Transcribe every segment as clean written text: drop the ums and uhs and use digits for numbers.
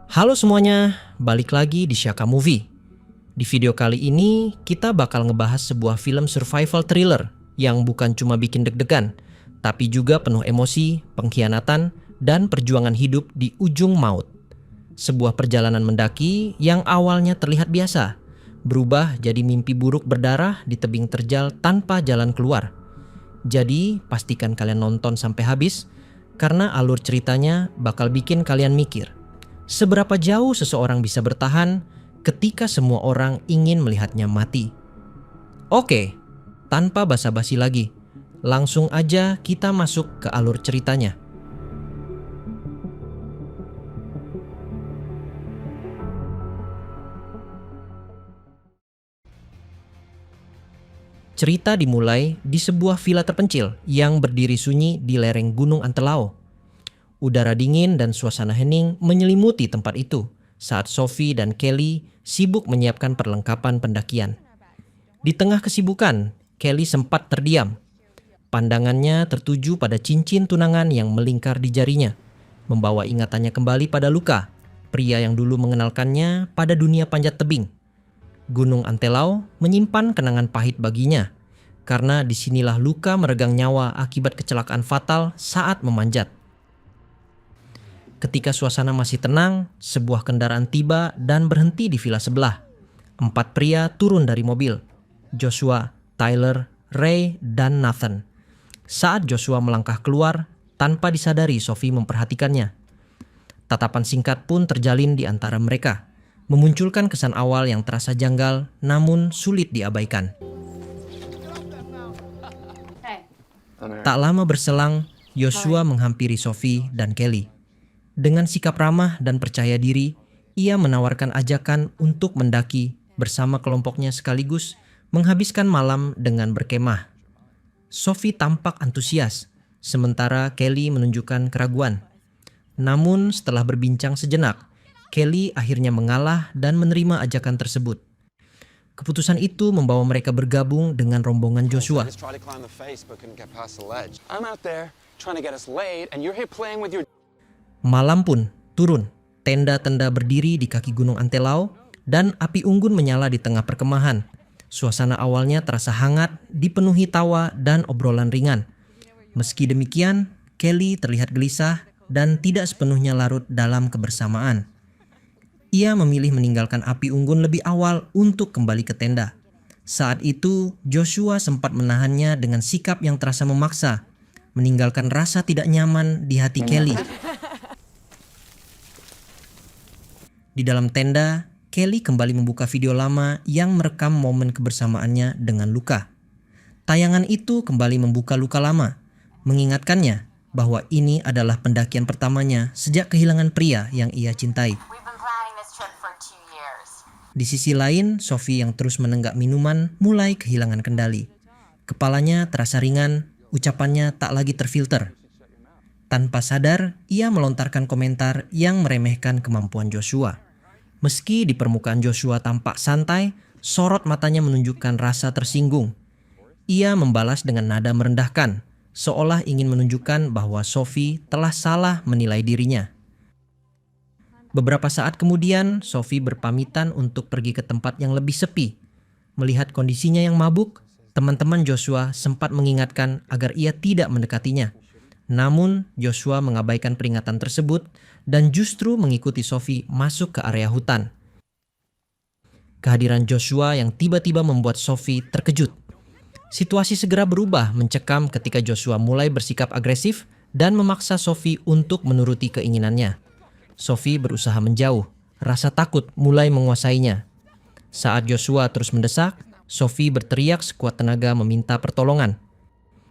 Halo semuanya, balik lagi di Syaka Movie. Di video kali ini kita bakal ngebahas sebuah film survival thriller yang bukan cuma bikin deg-degan, tapi juga penuh emosi, pengkhianatan, dan perjuangan hidup di ujung maut. Sebuah perjalanan mendaki yang awalnya terlihat biasa, berubah jadi mimpi buruk berdarah di tebing terjal tanpa jalan keluar. Jadi pastikan kalian nonton sampai habis, karena alur ceritanya bakal bikin kalian mikir. Seberapa jauh seseorang bisa bertahan ketika semua orang ingin melihatnya mati? Oke, tanpa basa-basi lagi, langsung aja kita masuk ke alur ceritanya. Cerita dimulai di sebuah villa terpencil yang berdiri sunyi di lereng Gunung Antelao. Udara dingin dan suasana hening menyelimuti tempat itu saat Sophie dan Kelly sibuk menyiapkan perlengkapan pendakian. Di tengah kesibukan, Kelly sempat terdiam. Pandangannya tertuju pada cincin tunangan yang melingkar di jarinya, membawa ingatannya kembali pada Luka, pria yang dulu mengenalkannya pada dunia panjat tebing. Gunung Antelao menyimpan kenangan pahit baginya, karena disinilah Luka meregang nyawa akibat kecelakaan fatal saat memanjat. Ketika suasana masih tenang, sebuah kendaraan tiba dan berhenti di villa sebelah. 4 pria turun dari mobil. Joshua, Tyler, Ray, dan Nathan. Saat Joshua melangkah keluar, tanpa disadari Sophie memperhatikannya. Tatapan singkat pun terjalin di antara mereka, memunculkan kesan awal yang terasa janggal namun sulit diabaikan. Tak lama berselang, Joshua menghampiri Sophie dan Kelly. Dengan sikap ramah dan percaya diri, ia menawarkan ajakan untuk mendaki bersama kelompoknya sekaligus menghabiskan malam dengan berkemah. Sophie tampak antusias, sementara Kelly menunjukkan keraguan. Namun setelah berbincang sejenak, Kelly akhirnya mengalah dan menerima ajakan tersebut. Keputusan itu membawa mereka bergabung dengan rombongan Joshua. Malam pun turun, tenda-tenda berdiri di kaki Gunung Antelao dan api unggun menyala di tengah perkemahan. Suasana awalnya terasa hangat, dipenuhi tawa dan obrolan ringan. Meski demikian, Kelly terlihat gelisah dan tidak sepenuhnya larut dalam kebersamaan. Ia memilih meninggalkan api unggun lebih awal untuk kembali ke tenda. Saat itu, Joshua sempat menahannya dengan sikap yang terasa memaksa, meninggalkan rasa tidak nyaman di hati Kelly. Di dalam tenda, Kelly kembali membuka video lama yang merekam momen kebersamaannya dengan Luka. Tayangan itu kembali membuka luka lama, mengingatkannya bahwa ini adalah pendakian pertamanya sejak kehilangan pria yang ia cintai. Di sisi lain, Sophie yang terus menenggak minuman mulai kehilangan kendali. Kepalanya terasa ringan, ucapannya tak lagi terfilter. Tanpa sadar, ia melontarkan komentar yang meremehkan kemampuan Joshua. Meski di permukaan Joshua tampak santai, sorot matanya menunjukkan rasa tersinggung. Ia membalas dengan nada merendahkan, seolah ingin menunjukkan bahwa Sophie telah salah menilai dirinya. Beberapa saat kemudian, Sophie berpamitan untuk pergi ke tempat yang lebih sepi. Melihat kondisinya yang mabuk, teman-teman Joshua sempat mengingatkan agar ia tidak mendekatinya. Namun, Joshua mengabaikan peringatan tersebut dan justru mengikuti Sophie masuk ke area hutan. Kehadiran Joshua yang tiba-tiba membuat Sophie terkejut. Situasi segera berubah mencekam ketika Joshua mulai bersikap agresif dan memaksa Sophie untuk menuruti keinginannya. Sophie berusaha menjauh, rasa takut mulai menguasainya. Saat Joshua terus mendesak, Sophie berteriak sekuat tenaga meminta pertolongan.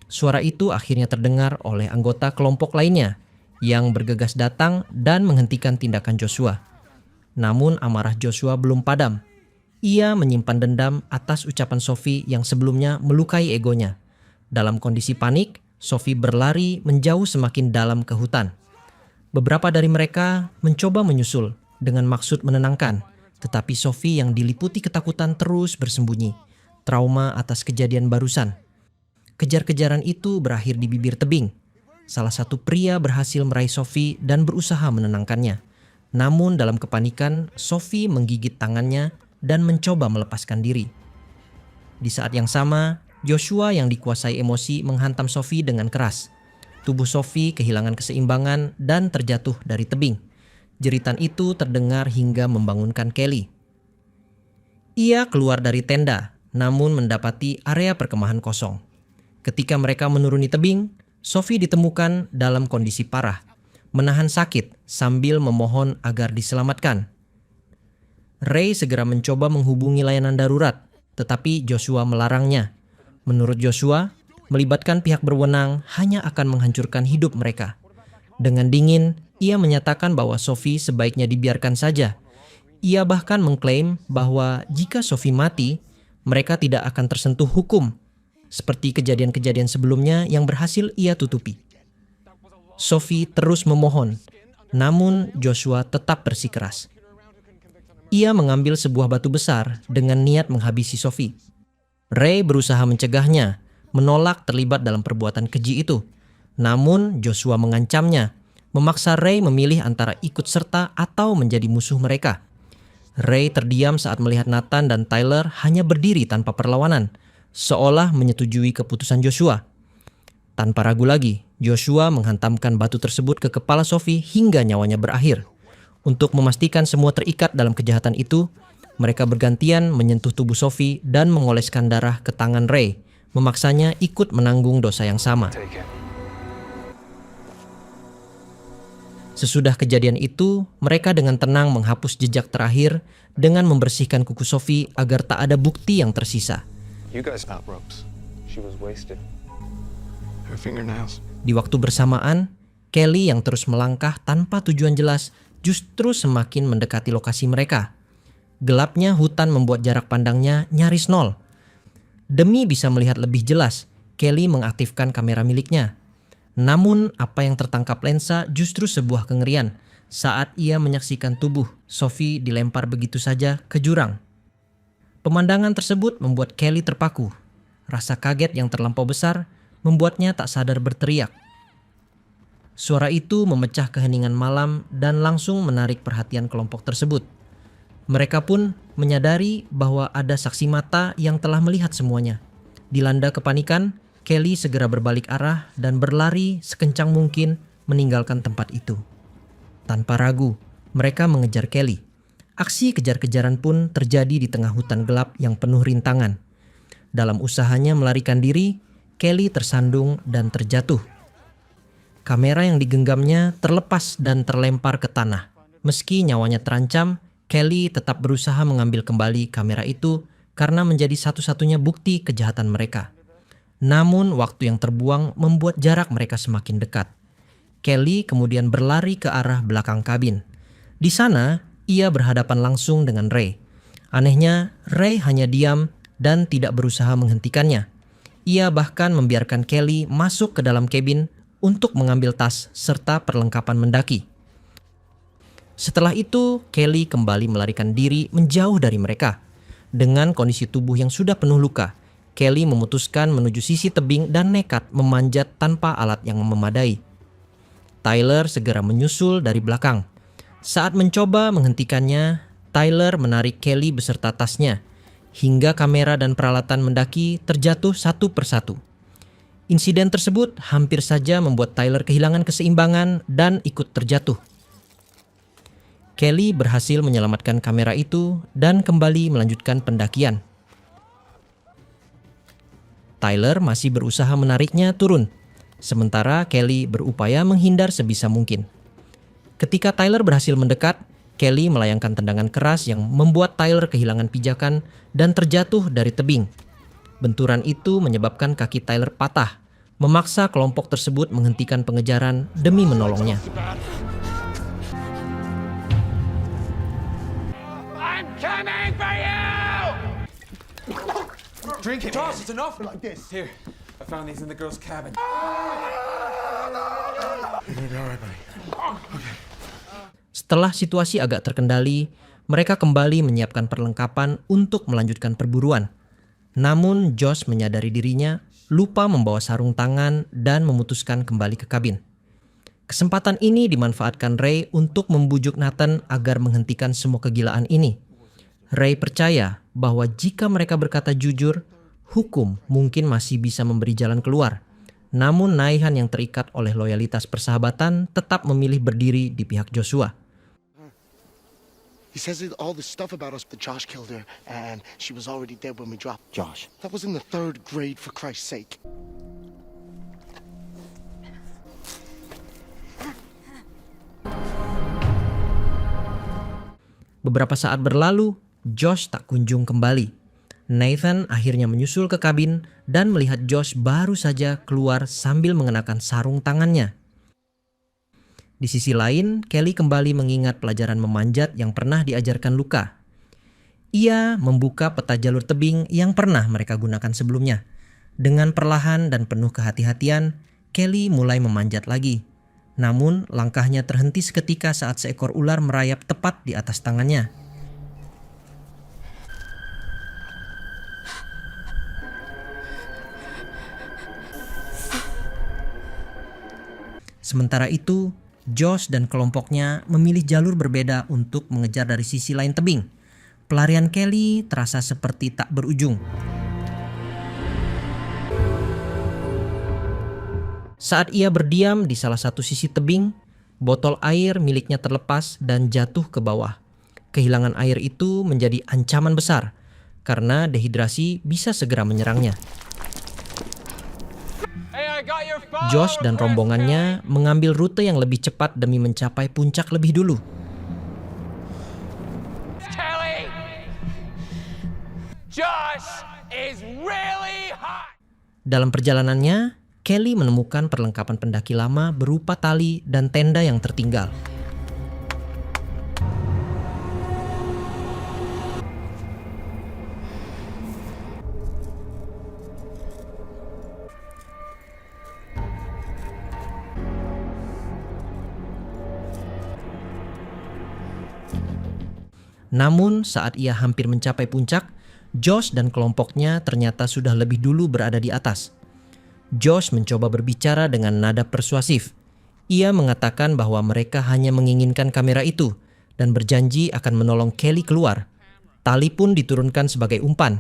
Suara itu akhirnya terdengar oleh anggota kelompok lainnya yang bergegas datang dan menghentikan tindakan Joshua. Namun amarah Joshua belum padam. Ia menyimpan dendam atas ucapan Sophie yang sebelumnya melukai egonya. Dalam kondisi panik, Sophie berlari menjauh semakin dalam ke hutan. Beberapa dari mereka mencoba menyusul dengan maksud menenangkan, tetapi Sophie yang diliputi ketakutan terus bersembunyi, trauma atas kejadian barusan. Kejar-kejaran itu berakhir di bibir tebing. Salah satu pria berhasil meraih Sophie dan berusaha menenangkannya. Namun dalam kepanikan, Sophie menggigit tangannya dan mencoba melepaskan diri. Di saat yang sama, Joshua yang dikuasai emosi menghantam Sophie dengan keras. Tubuh Sophie kehilangan keseimbangan dan terjatuh dari tebing. Jeritan itu terdengar hingga membangunkan Kelly. Ia keluar dari tenda, namun mendapati area perkemahan kosong. Ketika mereka menuruni tebing, Sophie ditemukan dalam kondisi parah, menahan sakit sambil memohon agar diselamatkan. Ray segera mencoba menghubungi layanan darurat, tetapi Joshua melarangnya. Menurut Joshua, melibatkan pihak berwenang hanya akan menghancurkan hidup mereka. Dengan dingin, ia menyatakan bahwa Sophie sebaiknya dibiarkan saja. Ia bahkan mengklaim bahwa jika Sophie mati, mereka tidak akan tersentuh hukum, seperti kejadian-kejadian sebelumnya yang berhasil ia tutupi. Sophie terus memohon, namun Joshua tetap bersikeras. Ia mengambil sebuah batu besar dengan niat menghabisi Sophie. Ray berusaha mencegahnya, menolak terlibat dalam perbuatan keji itu. Namun Joshua mengancamnya, memaksa Ray memilih antara ikut serta atau menjadi musuh mereka. Ray terdiam saat melihat Nathan dan Tyler hanya berdiri tanpa perlawanan, seolah menyetujui keputusan Joshua. Tanpa ragu lagi, Joshua menghantamkan batu tersebut ke kepala Sophie hingga nyawanya berakhir. Untuk memastikan semua terikat dalam kejahatan itu, mereka bergantian menyentuh tubuh Sophie dan mengoleskan darah ke tangan Ray, memaksanya ikut menanggung dosa yang sama. Sesudah kejadian itu, mereka dengan tenang menghapus jejak terakhir dengan membersihkan kuku Sophie agar tak ada bukti yang tersisa. Di waktu bersamaan, Kelly yang terus melangkah tanpa tujuan jelas justru semakin mendekati lokasi mereka. Gelapnya hutan membuat jarak pandangnya nyaris nol. Demi bisa melihat lebih jelas, Kelly mengaktifkan kamera miliknya. Namun apa yang tertangkap lensa justru sebuah kengerian saat ia menyaksikan tubuh Sophie dilempar begitu saja ke jurang. Pemandangan tersebut membuat Kelly terpaku. Rasa kaget yang terlampau besar membuatnya tak sadar berteriak. Suara itu memecah keheningan malam dan langsung menarik perhatian kelompok tersebut. Mereka pun menyadari bahwa ada saksi mata yang telah melihat semuanya. Dilanda kepanikan, Kelly segera berbalik arah dan berlari sekencang mungkin meninggalkan tempat itu. Tanpa ragu, mereka mengejar Kelly. Aksi kejar-kejaran pun terjadi di tengah hutan gelap yang penuh rintangan. Dalam usahanya melarikan diri, Kelly tersandung dan terjatuh. Kamera yang digenggamnya terlepas dan terlempar ke tanah. Meski nyawanya terancam, Kelly tetap berusaha mengambil kembali kamera itu karena menjadi satu-satunya bukti kejahatan mereka. Namun waktu yang terbuang membuat jarak mereka semakin dekat. Kelly kemudian berlari ke arah belakang kabin. Di sana, ia berhadapan langsung dengan Ray. Anehnya, Ray hanya diam dan tidak berusaha menghentikannya. Ia bahkan membiarkan Kelly masuk ke dalam kabin untuk mengambil tas serta perlengkapan mendaki. Setelah itu, Kelly kembali melarikan diri menjauh dari mereka. Dengan kondisi tubuh yang sudah penuh luka, Kelly memutuskan menuju sisi tebing dan nekat memanjat tanpa alat yang memadai. Tyler segera menyusul dari belakang. Saat mencoba menghentikannya, Tyler menarik Kelly beserta tasnya, hingga kamera dan peralatan mendaki terjatuh satu persatu. Insiden tersebut hampir saja membuat Tyler kehilangan keseimbangan dan ikut terjatuh. Kelly berhasil menyelamatkan kamera itu dan kembali melanjutkan pendakian. Tyler masih berusaha menariknya turun, sementara Kelly berupaya menghindar sebisa mungkin. Ketika Tyler berhasil mendekat, Kelly melayangkan tendangan keras yang membuat Tyler kehilangan pijakan dan terjatuh dari tebing. Benturan itu menyebabkan kaki Tyler patah, memaksa kelompok tersebut menghentikan pengejaran demi menolongnya. I'm coming for you! Drink it, Charles, man. it's enough like this. Here, I found these in the girls' cabin. You're gonna be all right, buddy. Setelah situasi agak terkendali, mereka kembali menyiapkan perlengkapan untuk melanjutkan perburuan. Namun Josh menyadari dirinya lupa membawa sarung tangan dan memutuskan kembali ke kabin. Kesempatan ini dimanfaatkan Ray untuk membujuk Nathan agar menghentikan semua kegilaan ini. Ray percaya bahwa jika mereka berkata jujur, hukum mungkin masih bisa memberi jalan keluar. Namun Nathan yang terikat oleh loyalitas persahabatan tetap memilih berdiri di pihak Joshua. He says all this stuff about us, but Josh killed her, and she was already dead when we dropped. Josh. That was in the 3rd grade, for Christ's sake. Beberapa saat berlalu, Josh tak kunjung kembali. Nathan akhirnya menyusul ke kabin dan melihat Josh baru saja keluar sambil mengenakan sarung tangannya. Di sisi lain, Kelly kembali mengingat pelajaran memanjat yang pernah diajarkan Luka. Ia membuka peta jalur tebing yang pernah mereka gunakan sebelumnya. Dengan perlahan dan penuh kehati-hatian, Kelly mulai memanjat lagi. Namun, langkahnya terhenti seketika saat seekor ular merayap tepat di atas tangannya. Sementara itu, Josh dan kelompoknya memilih jalur berbeda untuk mengejar dari sisi lain tebing. Pelarian Kelly terasa seperti tak berujung. Saat ia berdiam di salah satu sisi tebing, botol air miliknya terlepas dan jatuh ke bawah. Kehilangan air itu menjadi ancaman besar karena dehidrasi bisa segera menyerangnya. Hey, I got your phone Josh dan request, rombongannya mengambil rute yang lebih cepat demi mencapai puncak lebih dulu. Kelly! Josh is really hot! Dalam perjalanannya, Kelly menemukan perlengkapan pendaki lama berupa tali dan tenda yang tertinggal. Namun saat ia hampir mencapai puncak, Josh dan kelompoknya ternyata sudah lebih dulu berada di atas. Josh mencoba berbicara dengan nada persuasif. Ia mengatakan bahwa mereka hanya menginginkan kamera itu dan berjanji akan menolong Kelly keluar. Tali pun diturunkan sebagai umpan.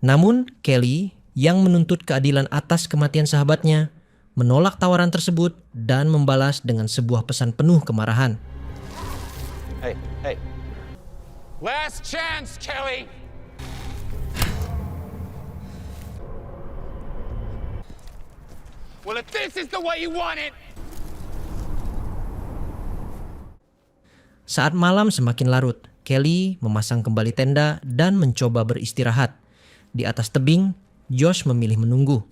Namun Kelly yang menuntut keadilan atas kematian sahabatnya menolak tawaran tersebut dan membalas dengan sebuah pesan penuh kemarahan. Hey. Last chance, Kelly! Well, if this is the way you want it... Saat malam semakin larut, Kelly memasang kembali tenda dan mencoba beristirahat. Di atas tebing, Josh memilih menunggu,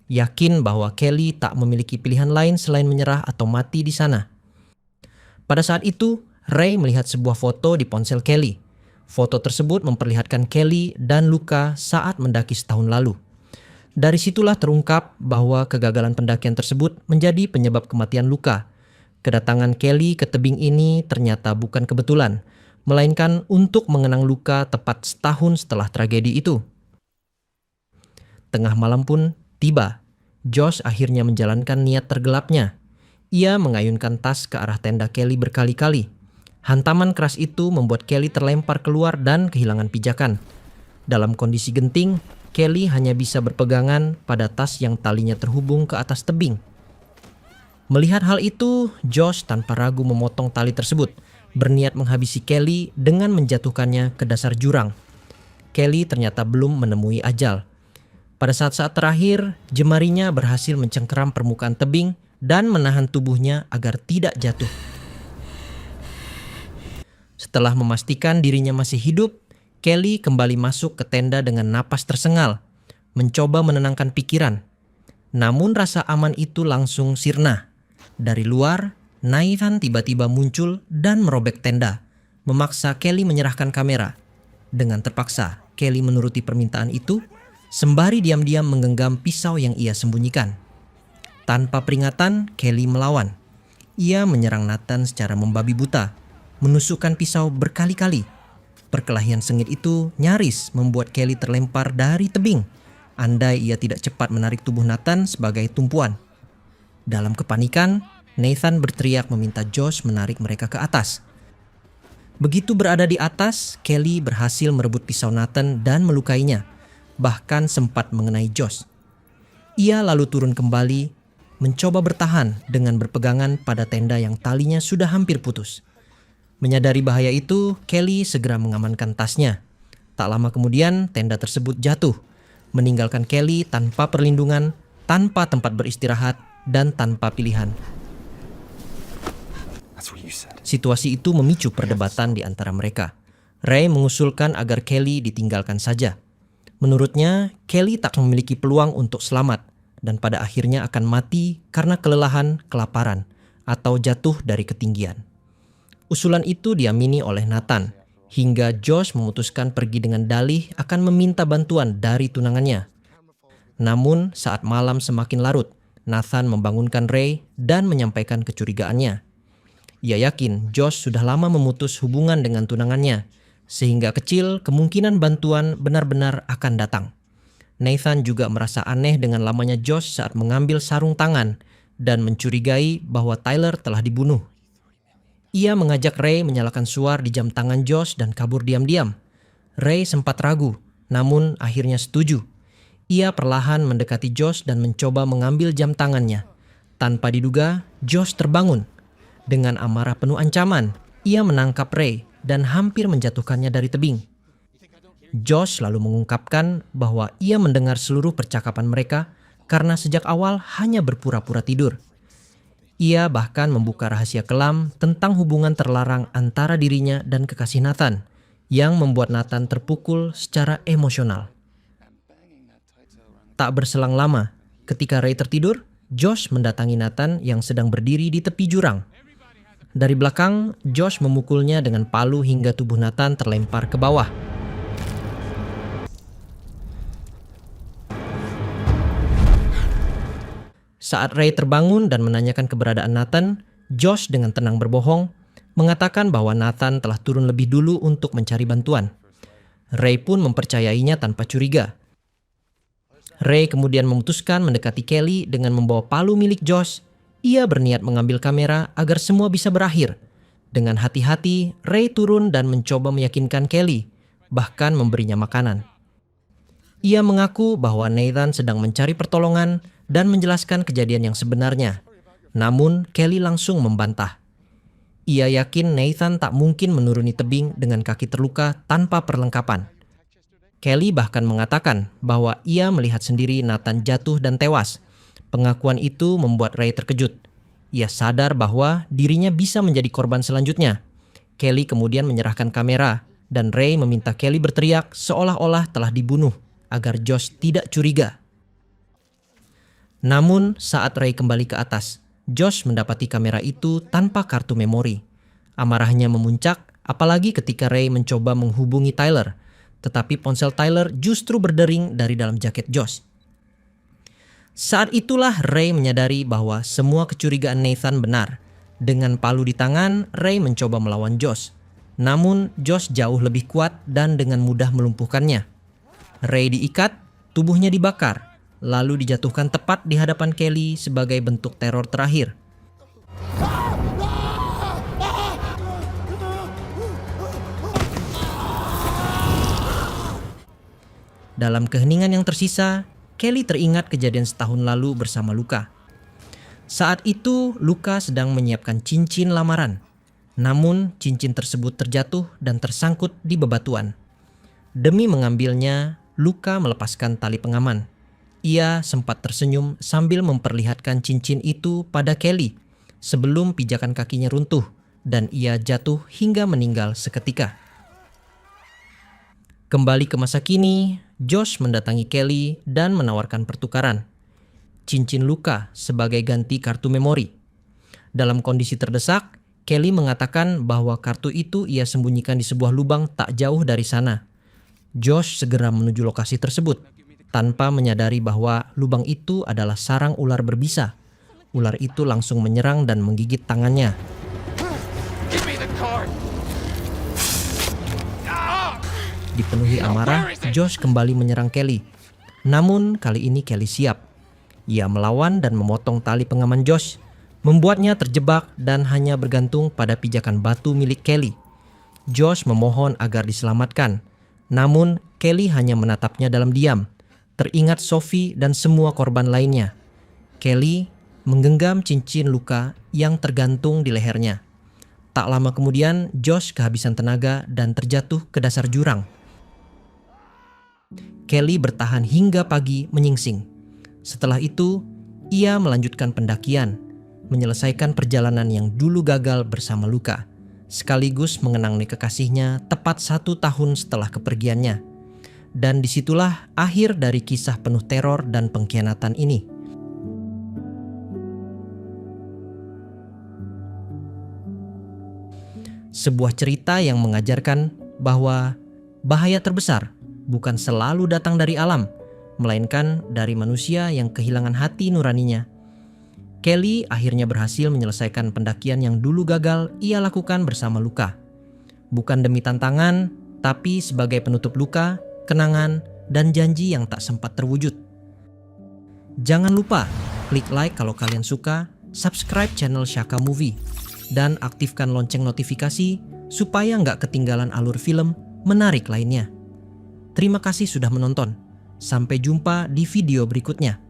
yakin bahwa Kelly tak memiliki pilihan lain selain menyerah atau mati di sana. Pada saat itu, Ray melihat sebuah foto di ponsel Kelly. Foto tersebut memperlihatkan Kelly dan Luka saat mendaki setahun lalu. Dari situlah terungkap bahwa kegagalan pendakian tersebut menjadi penyebab kematian Luka. Kedatangan Kelly ke tebing ini ternyata bukan kebetulan, melainkan untuk mengenang Luka tepat setahun setelah tragedi itu. Tengah malam pun tiba. Josh akhirnya menjalankan niat tergelapnya. Ia mengayunkan tas ke arah tenda Kelly berkali-kali. Hantaman keras itu membuat Kelly terlempar keluar dan kehilangan pijakan. Dalam kondisi genting, Kelly hanya bisa berpegangan pada tas yang talinya terhubung ke atas tebing. Melihat hal itu, Josh tanpa ragu memotong tali tersebut, berniat menghabisi Kelly dengan menjatuhkannya ke dasar jurang. Kelly ternyata belum menemui ajal. Pada saat-saat terakhir, jemarinya berhasil mencengkeram permukaan tebing dan menahan tubuhnya agar tidak jatuh. Setelah memastikan dirinya masih hidup, Kelly kembali masuk ke tenda dengan napas tersengal, mencoba menenangkan pikiran. Namun rasa aman itu langsung sirna. Dari luar, Nathan tiba-tiba muncul dan merobek tenda, memaksa Kelly menyerahkan kamera. Dengan terpaksa, Kelly menuruti permintaan itu, sembari diam-diam menggenggam pisau yang ia sembunyikan. Tanpa peringatan, Kelly melawan. Ia menyerang Nathan secara membabi buta, menusukkan pisau berkali-kali. Perkelahian sengit itu nyaris membuat Kelly terlempar dari tebing, andai ia tidak cepat menarik tubuh Nathan sebagai tumpuan. Dalam kepanikan, Nathan berteriak meminta Josh menarik mereka ke atas. Begitu berada di atas, Kelly berhasil merebut pisau Nathan dan melukainya, bahkan sempat mengenai Josh. Ia lalu turun kembali, mencoba bertahan dengan berpegangan pada tenda yang talinya sudah hampir putus. Menyadari bahaya itu, Kelly segera mengamankan tasnya. Tak lama kemudian, tenda tersebut jatuh, meninggalkan Kelly tanpa perlindungan, tanpa tempat beristirahat, dan tanpa pilihan. That's what you said. Situasi itu memicu perdebatan di antara mereka. Ray mengusulkan agar Kelly ditinggalkan saja. Menurutnya, Kelly tak memiliki peluang untuk selamat dan pada akhirnya akan mati karena kelelahan, kelaparan, atau jatuh dari ketinggian. Usulan itu diamini oleh Nathan, hingga Josh memutuskan pergi dengan dalih akan meminta bantuan dari tunangannya. Namun, saat malam semakin larut, Nathan membangunkan Ray dan menyampaikan kecurigaannya. Ia yakin Josh sudah lama memutus hubungan dengan tunangannya, sehingga kecil kemungkinan bantuan benar-benar akan datang. Nathan juga merasa aneh dengan lamanya Josh saat mengambil sarung tangan dan mencurigai bahwa Tyler telah dibunuh. Ia mengajak Ray menyalakan suar di jam tangan Josh dan kabur diam-diam. Ray sempat ragu, namun akhirnya setuju. Ia perlahan mendekati Josh dan mencoba mengambil jam tangannya. Tanpa diduga, Josh terbangun. Dengan amarah penuh ancaman, ia menangkap Ray dan hampir menjatuhkannya dari tebing. Josh lalu mengungkapkan bahwa ia mendengar seluruh percakapan mereka karena sejak awal hanya berpura-pura tidur. Ia bahkan membuka rahasia kelam tentang hubungan terlarang antara dirinya dan kekasih Nathan, yang membuat Nathan terpukul secara emosional. Tak berselang lama, ketika Ray tertidur, Josh mendatangi Nathan yang sedang berdiri di tepi jurang. Dari belakang, Josh memukulnya dengan palu hingga tubuh Nathan terlempar ke bawah. Saat Ray terbangun dan menanyakan keberadaan Nathan, Josh dengan tenang berbohong, mengatakan bahwa Nathan telah turun lebih dulu untuk mencari bantuan. Ray pun mempercayainya tanpa curiga. Ray kemudian memutuskan mendekati Kelly dengan membawa palu milik Josh. Ia berniat mengambil kamera agar semua bisa berakhir. Dengan hati-hati, Ray turun dan mencoba meyakinkan Kelly, bahkan memberinya makanan. Ia mengaku bahwa Nathan sedang mencari pertolongan dan menjelaskan kejadian yang sebenarnya. Namun, Kelly langsung membantah. Ia yakin Nathan tak mungkin menuruni tebing dengan kaki terluka tanpa perlengkapan. Kelly bahkan mengatakan bahwa ia melihat sendiri Nathan jatuh dan tewas. Pengakuan itu membuat Ray terkejut. Ia sadar bahwa dirinya bisa menjadi korban selanjutnya. Kelly kemudian menyerahkan kamera dan Ray meminta Kelly berteriak seolah-olah telah dibunuh agar Josh tidak curiga. Namun saat Ray kembali ke atas, Josh mendapati kamera itu tanpa kartu memori. Amarahnya memuncak, apalagi ketika Ray mencoba menghubungi Tyler, tetapi ponsel Tyler justru berdering dari dalam jaket Josh. Saat itulah Ray menyadari bahwa semua kecurigaan Nathan benar. Dengan palu di tangan, Ray mencoba melawan Josh. Namun Josh jauh lebih kuat dan dengan mudah melumpuhkannya. Ray diikat, tubuhnya dibakar, lalu dijatuhkan tepat di hadapan Kelly sebagai bentuk teror terakhir. Dalam keheningan yang tersisa, Kelly teringat kejadian setahun lalu bersama Luka. Saat itu, Luka sedang menyiapkan cincin lamaran. Namun, cincin tersebut terjatuh dan tersangkut di bebatuan. Demi mengambilnya, Luka melepaskan tali pengaman. Ia sempat tersenyum sambil memperlihatkan cincin itu pada Kelly sebelum pijakan kakinya runtuh dan ia jatuh hingga meninggal seketika. Kembali ke masa kini, Josh mendatangi Kelly dan menawarkan pertukaran. Cincin Luka sebagai ganti kartu memori. Dalam kondisi terdesak, Kelly mengatakan bahwa kartu itu ia sembunyikan di sebuah lubang tak jauh dari sana. Josh segera menuju lokasi tersebut, tanpa menyadari bahwa lubang itu adalah sarang ular berbisa. Ular itu langsung menyerang dan menggigit tangannya. Give me the card. Dipenuhi amarah, Josh kembali menyerang Kelly. Namun kali ini Kelly siap. Ia melawan dan memotong tali pengaman Josh. membuatnya terjebak dan hanya bergantung pada pijakan batu milik Kelly. Josh memohon agar diselamatkan, namun Kelly hanya menatapnya dalam diam, teringat Sophie dan semua korban lainnya. Kelly menggenggam cincin luka yang tergantung di lehernya. Tak lama kemudian, Josh kehabisan tenaga dan terjatuh ke dasar jurang. Kelly bertahan hingga pagi menyingsing. Setelah itu, ia melanjutkan pendakian, menyelesaikan perjalanan yang dulu gagal bersama Luka, sekaligus mengenang kekasihnya tepat 1 tahun setelah kepergiannya. Dan disitulah akhir dari kisah penuh teror dan pengkhianatan ini. Sebuah cerita yang mengajarkan bahwa bahaya terbesar bukan selalu datang dari alam, melainkan dari manusia yang kehilangan hati nuraninya. Kelly akhirnya berhasil menyelesaikan pendakian yang dulu gagal ia lakukan bersama Luka. Bukan demi tantangan, tapi sebagai penutup luka, kenangan, dan janji yang tak sempat terwujud. Jangan lupa klik like kalau kalian suka, subscribe channel Shaka Movie, dan aktifkan lonceng notifikasi supaya nggak ketinggalan alur film menarik lainnya. Terima kasih sudah menonton. Sampai jumpa di video berikutnya.